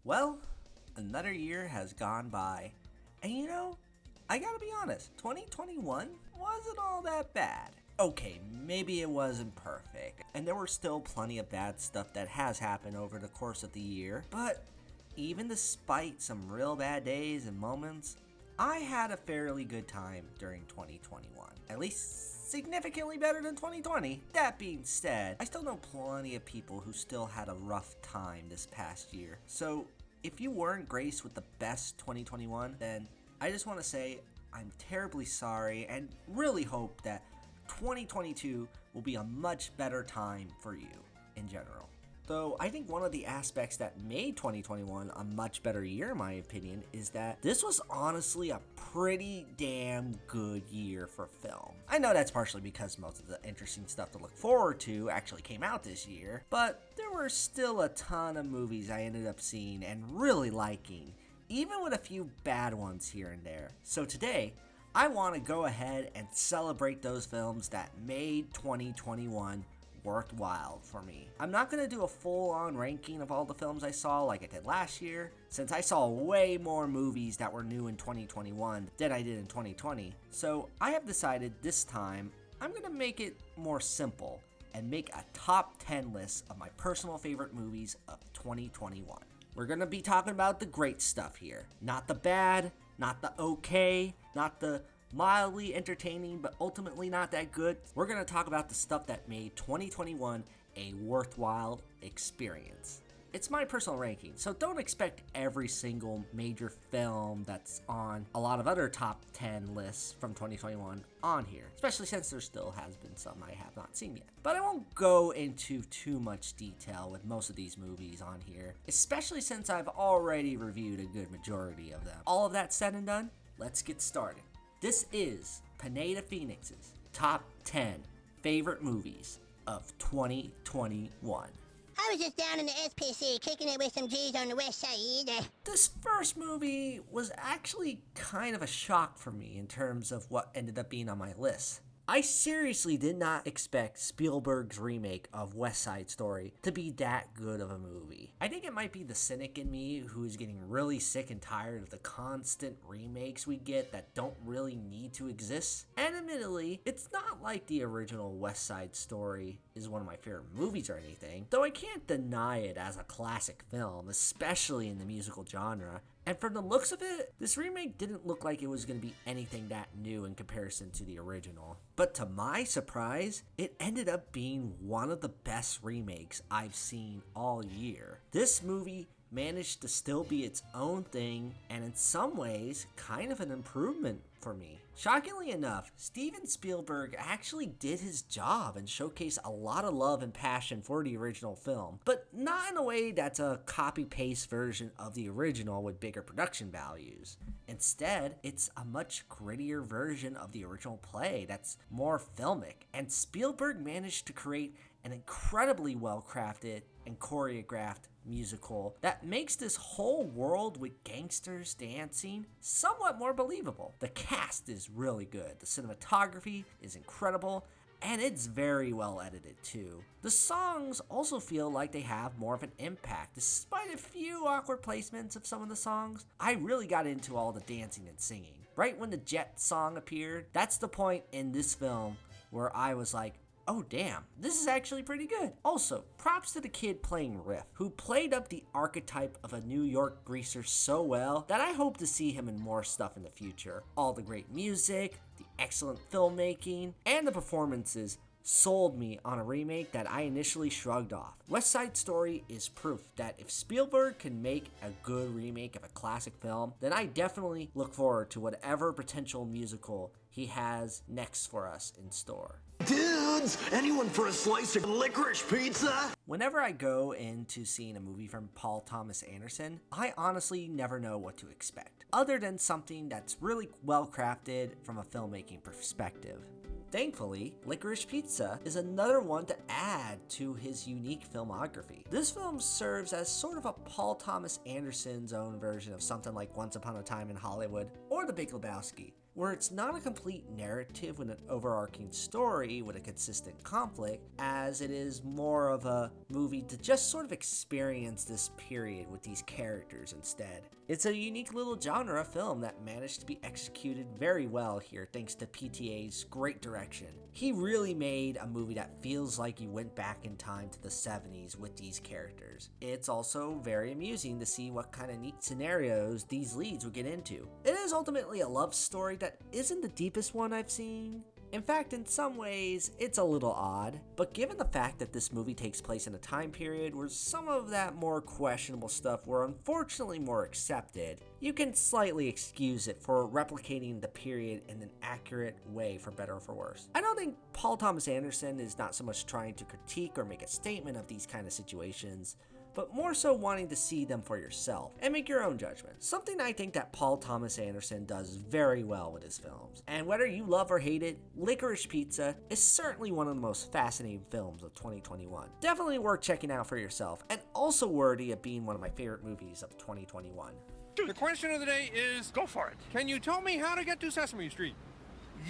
Well, another year has gone by, and I gotta be honest, 2021 wasn't all that bad. Okay, maybe it wasn't perfect, and there were still plenty of bad stuff that has happened over the course of the year, but even despite some real bad days and moments, I had a fairly good time during 2021. At least significantly better than 2020. That being said, I still know plenty of people who still had a rough time this past year. So if you weren't graced with the best 2021, then I just want to say I'm terribly sorry and really hope that 2022 will be a much better time for you in general. Though I think one of the aspects that made 2021 a much better year, in my opinion, is that this was honestly a pretty damn good year for film. I know that's partially because most of the interesting stuff to look forward to actually came out this year, but there were still a ton of movies I ended up seeing and really liking, even with a few bad ones here and there. So today, I want to go ahead and celebrate those films that made 2021 worthwhile for me. I'm not going to do a full-on ranking of all the films I saw like I did last year, since I saw way more movies that were new in 2021 than I did in 2020. So I have decided this time I'm going to make it more simple and make a top 10 list of my personal favorite movies of 2021. We're going to be talking about the great stuff here, not the bad, not the okay, not the mildly entertaining but ultimately not that good. We're going to talk about the stuff that made 2021 a worthwhile experience. It's my personal ranking, so don't expect every single major film that's on a lot of other top 10 lists from 2021 on here, especially since there still has been some I have not seen yet. But I won't go into too much detail with most of these movies on here, especially since I've already reviewed a good majority of them. All of that said and done, let's get started. This is Pineda Phoenix's top 10 favorite movies of 2021. I was just down in the SPC kicking it with some G's on the west side. This first movie was actually kind of a shock for me in terms of what ended up being on my list. I seriously did not expect Spielberg's remake of West Side Story to be that good of a movie. I think it might be the cynic in me who is getting really sick and tired of the constant remakes we get that don't really need to exist. And admittedly, it's not like the original West Side Story is one of my favorite movies or anything, though I can't deny it as a classic film, especially in the musical genre. And from the looks of it, this remake didn't look like it was going to be anything that new in comparison to the original. But to my surprise, it ended up being one of the best remakes I've seen all year. This movie managed to still be its own thing, and in some ways, kind of an improvement for me. Shockingly enough, Steven Spielberg actually did his job and showcased a lot of love and passion for the original film, but not in a way that's a copy-paste version of the original with bigger production values. Instead, it's a much grittier version of the original play that's more filmic, and Spielberg managed to create an incredibly well-crafted and choreographed musical that makes this whole world with gangsters dancing somewhat more believable. The cast is really good, the cinematography is incredible, and it's very well edited too. The songs also feel like they have more of an impact, despite a few awkward placements of some of the songs. I really got into all the dancing and singing. Right when the Jet song appeared, that's the point in this film where I was like, oh damn, this is actually pretty good. Also, props to the kid playing Riff, who played up the archetype of a New York greaser so well that I hope to see him in more stuff in the future. All the great music, the excellent filmmaking, and the performances sold me on a remake that I initially shrugged off. West Side Story is proof that if Spielberg can make a good remake of a classic film, then I definitely look forward to whatever potential musical he has next for us in store. Dudes, anyone for a slice of licorice pizza? Whenever I go into seeing a movie from Paul Thomas Anderson, I honestly never know what to expect, other than something that's really well crafted from a filmmaking perspective. Thankfully, Licorice Pizza is another one to add to his unique filmography. This film serves as sort of a Paul Thomas Anderson's own version of something like Once Upon a Time in Hollywood or The Big Lebowski, where it's not a complete narrative with an overarching story with a consistent conflict, as it is more of a movie to just sort of experience this period with these characters instead. It's a unique little genre film that managed to be executed very well here thanks to PTA's great direction. He really made a movie that feels like you went back in time to the 70s with these characters. It's also very amusing to see what kind of neat scenarios these leads would get into. It is ultimately a love story that isn't the deepest one I've seen. In fact, in some ways, it's a little odd, but given the fact that this movie takes place in a time period where some of that more questionable stuff were unfortunately more accepted, you can slightly excuse it for replicating the period in an accurate way, for better or for worse. I don't think Paul Thomas Anderson is not so much trying to critique or make a statement of these kind of situations, but more so wanting to see them for yourself and make your own judgment. Something I think that Paul Thomas Anderson does very well with his films. And whether you love or hate it, Licorice Pizza is certainly one of the most fascinating films of 2021. Definitely worth checking out for yourself, and also worthy of being one of my favorite movies of 2021. The question of the day is, Go for it. can you tell me how to get to Sesame Street?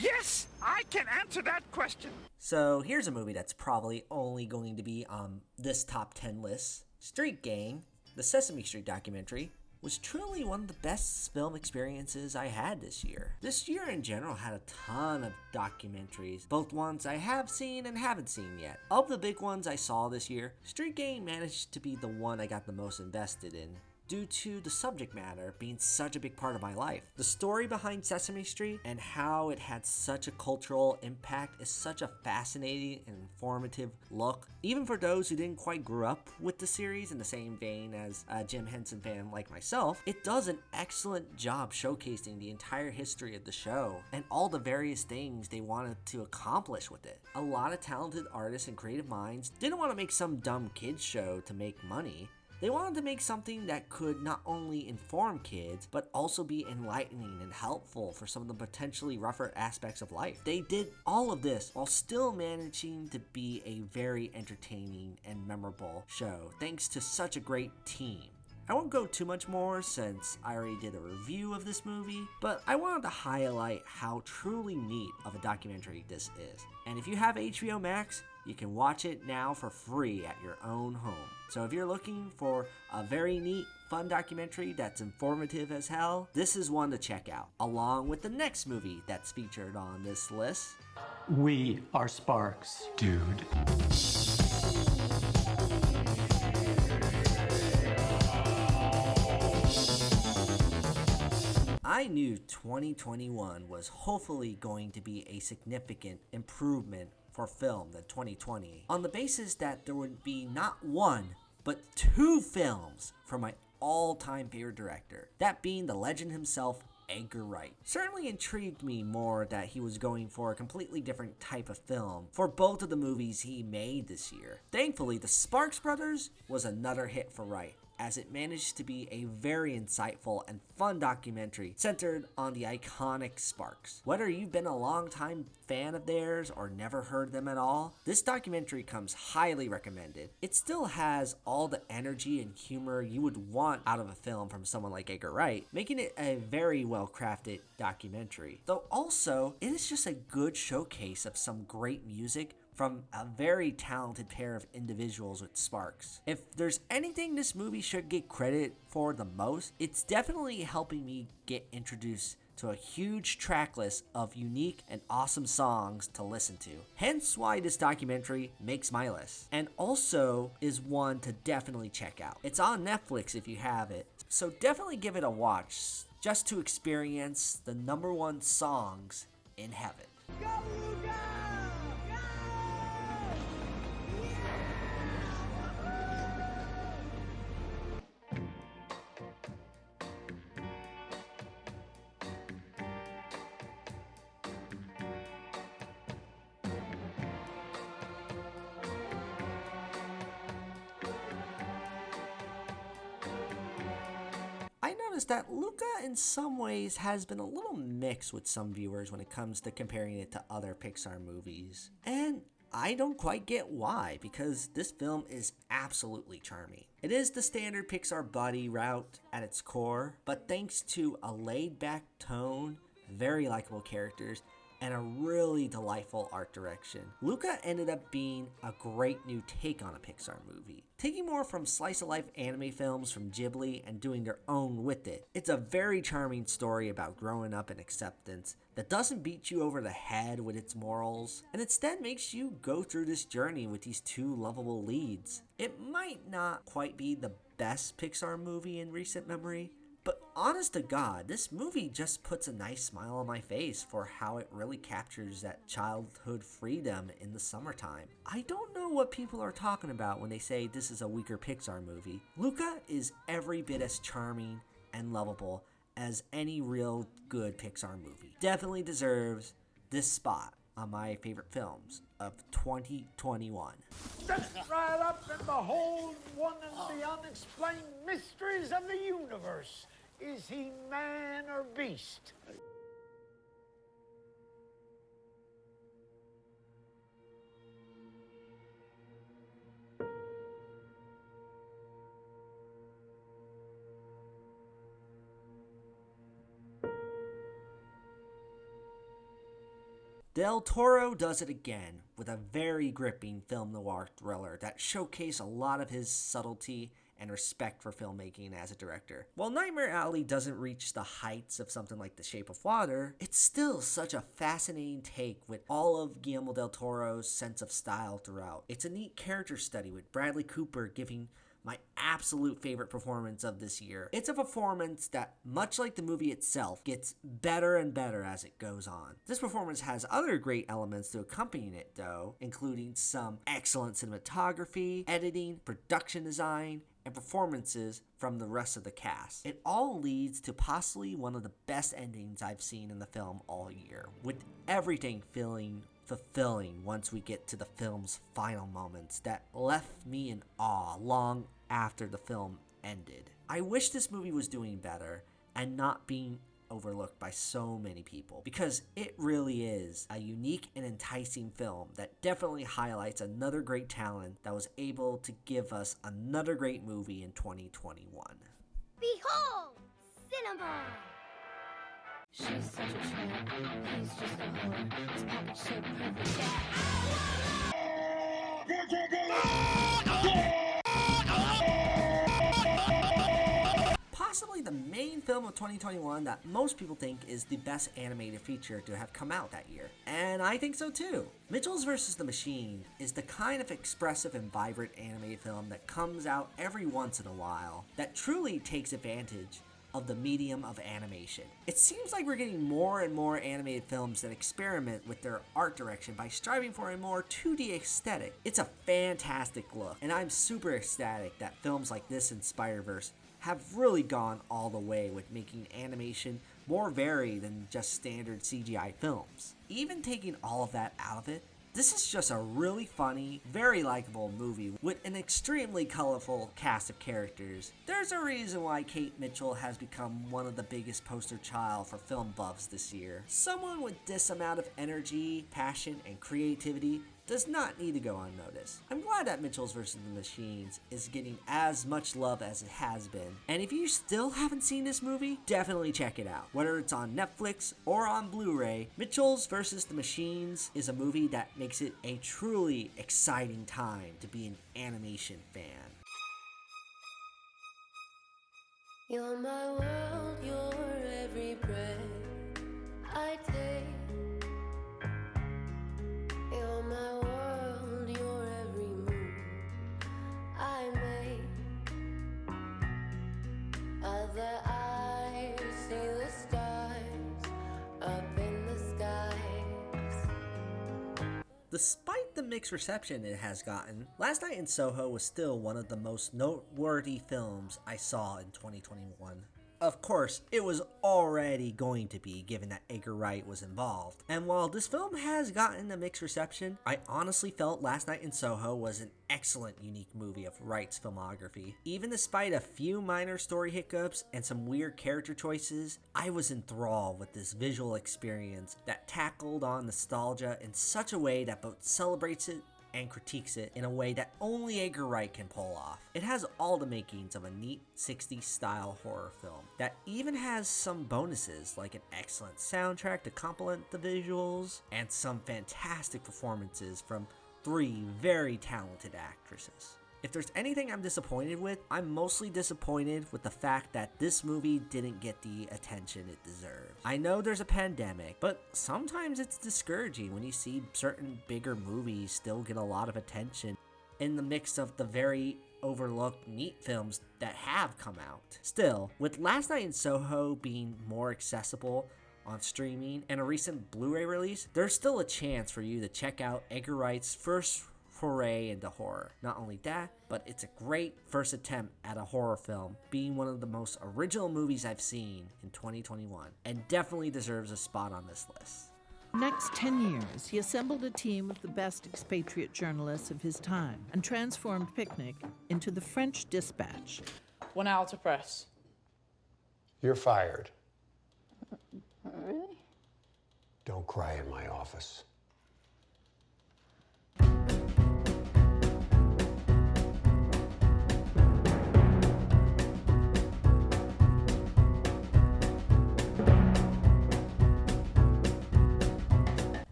Yes, I can answer that question. So here's a movie that's probably only going to be on this top 10 list. Street Gang, the Sesame Street documentary, was truly one of the best film experiences I had this year. This year in general had a ton of documentaries, both ones I have seen and haven't seen yet. Of the big ones I saw this year, Street Gang managed to be the one I got the most invested in, due to the subject matter being such a big part of my life. The story behind Sesame Street and how it had such a cultural impact is such a fascinating and informative look, even for those who didn't quite grow up with the series in the same vein as a Jim Henson fan like myself. It does an excellent job showcasing the entire history of the show and all the various things they wanted to accomplish with it. A lot of talented artists and creative minds didn't want to make some dumb kids show to make money. They wanted to make something that could not only inform kids, but also be enlightening and helpful for some of the potentially rougher aspects of life. They did all of this while still managing to be a very entertaining and memorable show, thanks to such a great team. I won't go too much more since I already did a review of this movie, but I wanted to highlight how truly neat of a documentary this is. And if you have HBO Max, you can watch it now for free at your own home. So if you're looking for a very neat, fun documentary that's informative as hell, this is one to check out, along with the next movie that's featured on this list. We are Sparks, dude. I knew 2021 was hopefully going to be a significant improvement for film than 2020, on the basis that there would be not one, but two films from my all-time favorite director, that being the legend himself, Edgar Wright. Certainly intrigued me more that he was going for a completely different type of film for both of the movies he made this year. Thankfully, The Sparks Brothers was another hit for Wright, as it managed to be a very insightful and fun documentary centered on the iconic Sparks. Whether you've been a long-time fan of theirs or never heard them at all, this documentary comes highly recommended. It still has all the energy and humor you would want out of a film from someone like Edgar Wright, making it a very well-crafted documentary. Though also, it is just a good showcase of some great music from a very talented pair of individuals with Sparks. If there's anything this movie should get credit for the most, it's definitely helping me get introduced to a huge track list of unique and awesome songs to listen to. Hence why this documentary makes my list, and also is one to definitely check out. It's on Netflix if you have it, so definitely give it a watch just to experience the #1 songs in heaven. I noticed that Luca in some ways has been a little mixed with some viewers when it comes to comparing it to other Pixar movies. And I don't quite get why, because this film is absolutely charming. It is the standard Pixar buddy route at its core, but thanks to a laid-back tone, very likable characters, and a really delightful art direction. Luca ended up being a great new take on a Pixar movie, taking more from slice-of-life anime films from Ghibli and doing their own with it. It's a very charming story about growing up and acceptance that doesn't beat you over the head with its morals, and instead makes you go through this journey with these two lovable leads. It might not quite be the best Pixar movie in recent memory, but honest to God, this movie just puts a nice smile on my face for how it really captures that childhood freedom in the summertime. I don't know what people are talking about when they say this is a weaker Pixar movie. Luca is every bit as charming and lovable as any real good Pixar movie. Definitely deserves this spot on my favorite films of 2021. Step right up and behold one of the unexplained mysteries of the universe. Is he man or beast? Del Toro does it again with a very gripping film noir thriller that showcases a lot of his subtlety and respect for filmmaking as a director. While Nightmare Alley doesn't reach the heights of something like The Shape of Water, it's still such a fascinating take with all of Guillermo del Toro's sense of style throughout. It's a neat character study with Bradley Cooper giving my absolute favorite performance of this year. It's a performance that, much like the movie itself, gets better and better as it goes on. This performance has other great elements to accompany it though, including some excellent cinematography, editing, production design, and performances from the rest of the cast. It all leads to possibly one of the best endings I've seen in the film all year, with everything feeling fulfilling once we get to the film's final moments that left me in awe long after the film ended. I wish this movie was doing better and not being overlooked by so many people, because it really is a unique and enticing film that definitely highlights another great talent that was able to give us another great movie in 2021. Behold, cinema! She's such a tramp. He's just a whore. His package so perfect. Possibly the main film of 2021 that most people think is the best animated feature to have come out that year. And I think so too. Mitchell's vs. the Machine is the kind of expressive and vibrant animated film that comes out every once in a while that truly takes advantage of the medium of animation. It seems like we're getting more and more animated films that experiment with their art direction by striving for a more 2D aesthetic. It's a fantastic look, and I'm super ecstatic that films like this and Spider-Verse have really gone all the way with making animation more varied than just standard CGI films. Even taking all of that out of it, this is just a really funny, very likable movie with an extremely colorful cast of characters. There's a reason why Kate Mitchell has become one of the biggest poster child for film buffs this year. Someone with this amount of energy, passion, and creativity does not need to go unnoticed. I'm glad that Mitchell's vs. the Machines is getting as much love as it has been. And if you still haven't seen this movie, definitely check it out. Whether it's on Netflix or on Blu-ray, Mitchell's vs. the Machines is a movie that makes it a truly exciting time to be an animation fan. You're my world, you're every breath I take. You're my world, you're every move I make. Other eyes see the stars up in the skies. Despite the mixed reception it has gotten, Last Night in Soho was still one of the most noteworthy films I saw in 2021. Of course, it was already going to be, given that Edgar Wright was involved. And while this film has gotten a mixed reception, I honestly felt Last Night in Soho was an excellent, unique movie of Wright's filmography. Even despite a few minor story hiccups and some weird character choices, I was enthralled with this visual experience that tackled on nostalgia in such a way that both celebrates it and critiques it in a way that only Edgar Wright can pull off. It has all the makings of a neat 60s style horror film that even has some bonuses like an excellent soundtrack to complement the visuals and some fantastic performances from 3 very talented actresses. If there's anything I'm disappointed with, I'm mostly disappointed with the fact that this movie didn't get the attention it deserved. I know there's a pandemic, but sometimes it's discouraging when you see certain bigger movies still get a lot of attention in the mix of the very overlooked neat films that have come out. Still, with Last Night in Soho being more accessible on streaming and a recent Blu-ray release, there's still a chance for you to check out Edgar Wright's first foray into horror. Not only that, but it's a great first attempt at a horror film, being one of the most original movies I've seen in 2021, and definitely deserves a spot on this list. Next 10 years, he assembled a team of the best expatriate journalists of his time and transformed Picnic into the French Dispatch. 1 hour to press. You're fired. Really? Don't cry in my office.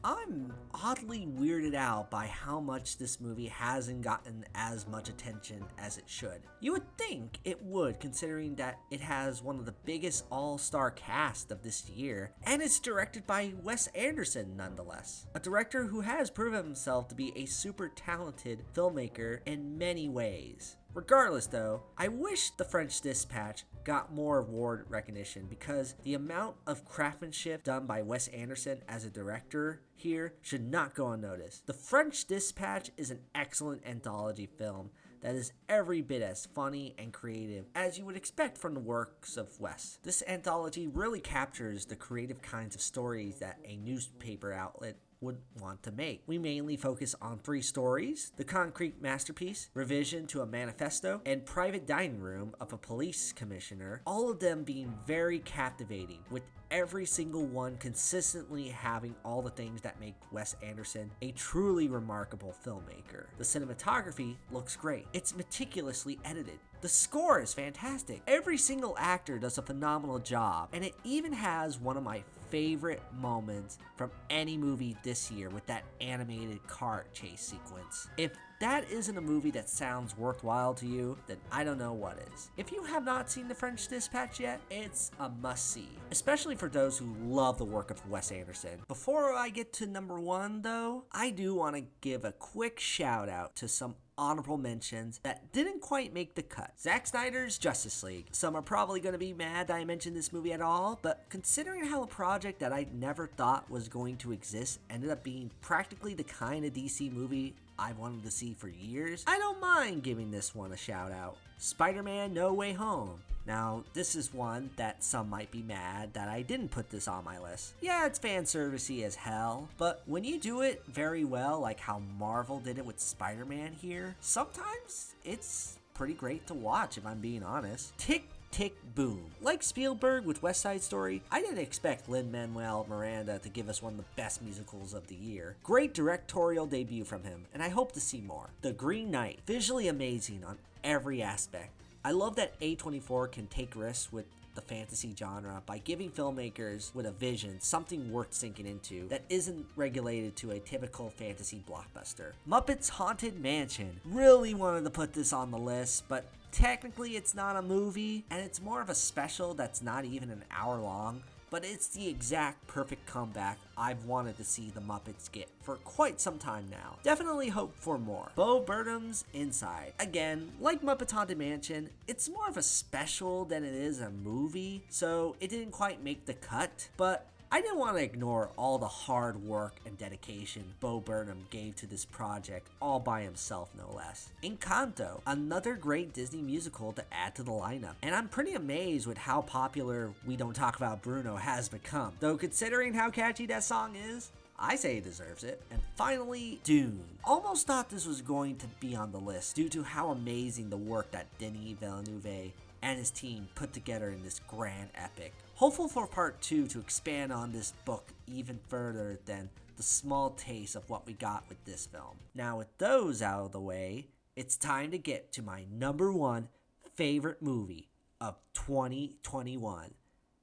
I'm oddly weirded out by how much this movie hasn't gotten as much attention as it should. You would think it would, considering that it has one of the biggest all-star cast of this year, and it's directed by Wes Anderson nonetheless. A director who has proven himself to be a super talented filmmaker in many ways. Regardless though, I wish The French Dispatch got more award recognition because the amount of craftsmanship done by Wes Anderson as a director here should not go unnoticed. The French Dispatch is an excellent anthology film that is every bit as funny and creative as you would expect from the works of Wes. This anthology really captures the creative kinds of stories that a newspaper outlet would want to make. We mainly focus on 3 stories: The Concrete Masterpiece, Revision to a Manifesto, and Private Dining Room of a Police Commissioner, all of them being very captivating, with every single one consistently having all the things that make Wes Anderson a truly remarkable filmmaker. The cinematography looks great. It's meticulously edited. The score is fantastic. Every single actor does a phenomenal job, and it even has one of my favorite moments from any movie this year with that animated car chase sequence. If that isn't a movie that sounds worthwhile to you, then I don't know what is. If you have not seen The French Dispatch yet, it's a must-see, especially for those who love the work of Wes Anderson. Before I get to number 1 though, I do want to give a quick shout out to some honorable mentions that didn't quite make the cut. Zack Snyder's Justice League. Some are probably going to be mad that I mentioned this movie at all, but considering how a project that I never thought was going to exist ended up being practically the kind of DC movie I wanted to see for years, I don't mind giving this one a shout out. Spider-Man No Way Home. Now, this is one that some might be mad that I didn't put this on my list. Yeah, it's fan servicey as hell, but when you do it very well, like how Marvel did it with Spider-Man here, sometimes it's pretty great to watch if I'm being honest. Tick, Tick, Boom. Like Spielberg with West Side Story, I didn't expect Lin-Manuel Miranda to give us one of the best musicals of the year. Great directorial debut from him, and I hope to see more. The Green Knight, visually amazing on every aspect. I love that A24 can take risks with the fantasy genre by giving filmmakers with a vision something worth sinking into that isn't regulated to a typical fantasy blockbuster. Muppets Haunted Mansion. Really wanted to put this on the list, but technically it's not a movie, and it's more of a special that's not even an hour long. But it's the exact perfect comeback I've wanted to see the Muppets get for quite some time now. Definitely hope for more. Bo Burnham's Inside. Again, like Muppets Haunted Mansion, it's more of a special than it is a movie, so it didn't quite make the cut, but I didn't want to ignore all the hard work and dedication Bo Burnham gave to this project all by himself, no less. Encanto, another great Disney musical to add to the lineup, and I'm pretty amazed with how popular We Don't Talk About Bruno has become, though considering how catchy that song is, I say it deserves it. And finally, Dune. Almost thought this was going to be on the list due to how amazing the work that Denis Villeneuve and his team put together in this grand epic. Hopeful for part 2 to expand on this book even further than the small taste of what we got with this film. Now, with those out of the way, it's time to get to my number one favorite movie of 2021,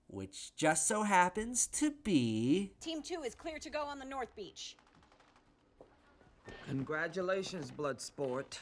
which just so happens to be... Team 2 is clear to go on the North Beach. Congratulations, Bloodsport.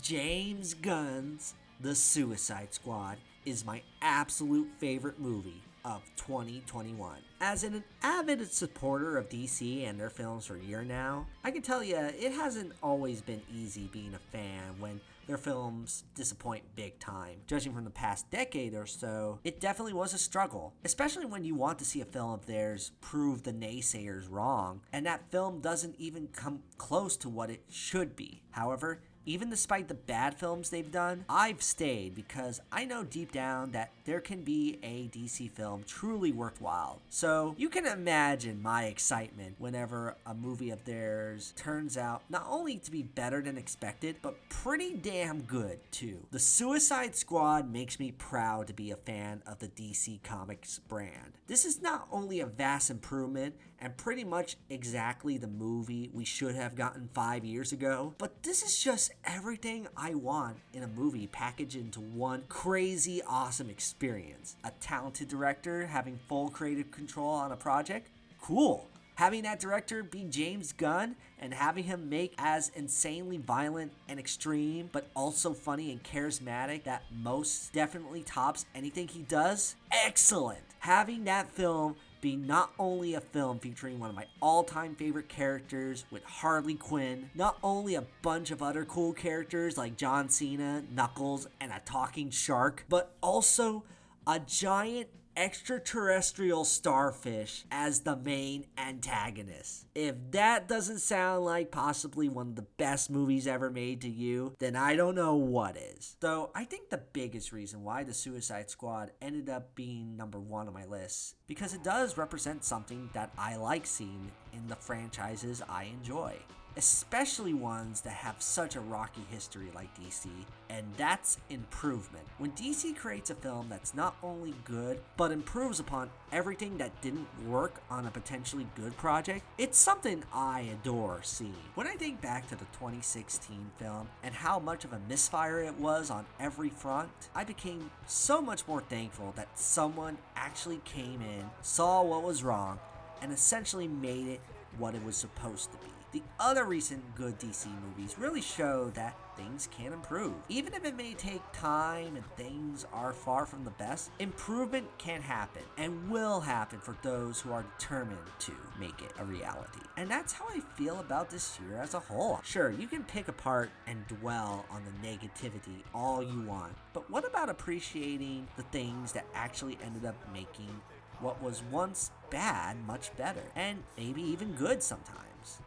James Gunn's The Suicide Squad is my absolute favorite movie of 2021. As an avid supporter of DC and their films for a year now, I can tell you it hasn't always been easy being a fan when their films disappoint big time. Judging from the past decade or so, it definitely was a struggle, especially when you want to see a film of theirs prove the naysayers wrong, and that film doesn't even come close to what it should be. However, even despite the bad films they've done, I've stayed because I know deep down that there can be a DC film truly worthwhile. So you can imagine my excitement whenever a movie of theirs turns out not only to be better than expected, but pretty damn good too. The Suicide Squad makes me proud to be a fan of the DC Comics brand. This is not only a vast improvement and pretty much exactly the movie we should have gotten 5 years ago, but this is just everything I want in a movie packaged into one crazy awesome experience. A talented director having full creative control on a project? Cool. Having that director be James Gunn and having him make as insanely violent and extreme, but also funny and charismatic that most definitely tops anything he does? Excellent. Having that film be not only a film featuring one of my all-time favorite characters with Harley Quinn, not only a bunch of other cool characters like John Cena, Knuckles, and a talking shark, but also a giant extraterrestrial starfish as the main antagonist. If that doesn't sound like possibly one of the best movies ever made to you, then I don't know what is. Though I think the biggest reason why The Suicide Squad ended up being number one on my list, because it does represent something that I like seeing in the franchises I enjoy, especially ones that have such a rocky history like DC, and that's improvement. When DC creates a film that's not only good, but improves upon everything that didn't work on a potentially good project, it's something I adore seeing. When I think back to the 2016 film and how much of a misfire it was on every front, I became so much more thankful that someone actually came in, saw what was wrong, and essentially made it what it was supposed to be. The other recent good DC movies really show that things can improve. Even if it may take time and things are far from the best, improvement can happen and will happen for those who are determined to make it a reality. And that's how I feel about this year as a whole. Sure, you can pick apart and dwell on the negativity all you want, but what about appreciating the things that actually ended up making what was once bad much better, and maybe even good sometimes?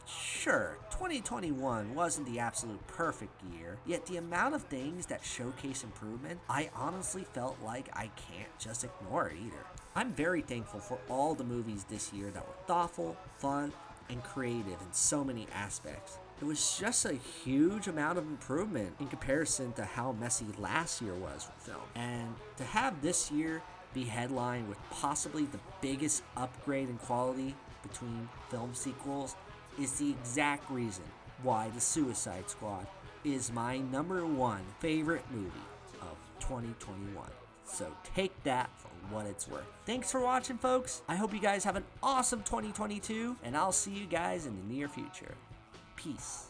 Sure, 2021 wasn't the absolute perfect year, yet the amount of things that showcase improvement, I honestly felt like I can't just ignore it either. I'm very thankful for all the movies this year that were thoughtful, fun, and creative in so many aspects. It was just a huge amount of improvement in comparison to how messy last year was for film. And to have this year be headlined with possibly the biggest upgrade in quality between film sequels is the exact reason why The Suicide Squad is my number one favorite movie of 2021. So take that for what it's worth. Thanks for watching, folks. I hope you guys have an awesome 2022, and I'll see you guys in the near future. Peace.